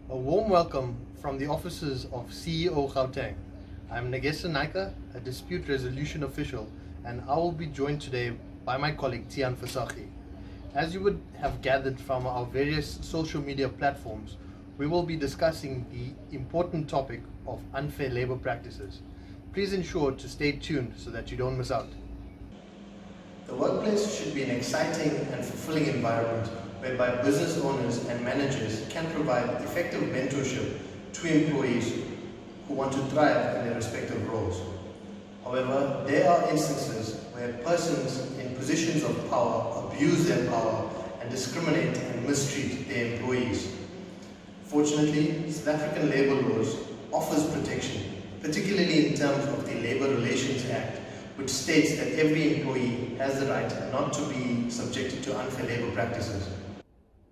A warm welcome from the offices of CEO Gauteng. I'm Nagarsen Naicker, a dispute resolution official, and I will be joined today by my colleague Tiaan Visagie. As you would have gathered from our various social media platforms, we will be discussing the important topic of unfair labor practices. Please ensure to stay tuned so that you don't miss out. The workplace should be an exciting and fulfilling environment whereby business owners and managers can provide effective mentorship to employees who want to thrive in their respective roles. However, there are instances where persons in positions of power abuse their power and discriminate and mistreat their employees. Fortunately, South African labour laws offers protection, particularly in terms of the Labour Relations Act, which states that every employee has the right not to be subjected to unfair labour practices.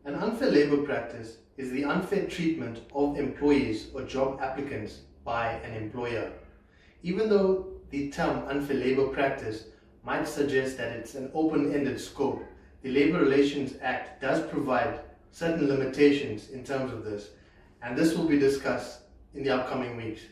An unfair labour practice is the unfair treatment of employees or job applicants by an employer. Even though the term unfair labour practice might suggest that it's an open-ended scope, the Labour Relations Act does provide certain limitations in terms of this, and this will be discussed in the upcoming weeks.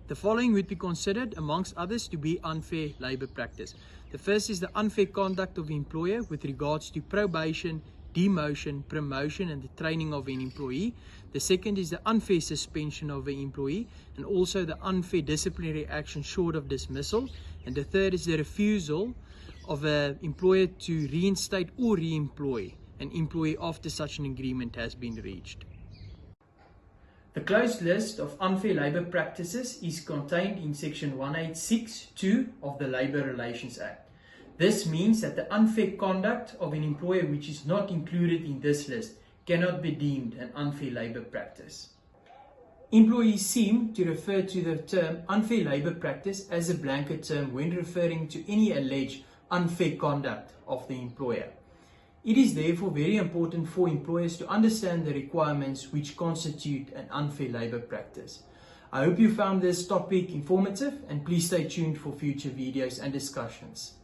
The following would be considered, amongst others, to be unfair labour practice. The first is the unfair conduct of the employer with regards to probation, demotion, promotion and the training of an employee. The second is the unfair suspension of an employee and also the unfair disciplinary action short of dismissal. And the third is the refusal of an employer to reinstate or re-employ an employee after such an agreement has been reached. The closed list of unfair labour practices is contained in Section 186(2) of the Labour Relations Act. This means that the unfair conduct of an employer which is not included in this list cannot be deemed an unfair labour practice. Employees seem to refer to the term unfair labour practice as a blanket term when referring to any alleged unfair conduct of the employer. It is therefore very important for employers to understand the requirements which constitute an unfair labour practice. I hope you found this topic informative and please stay tuned for future videos and discussions.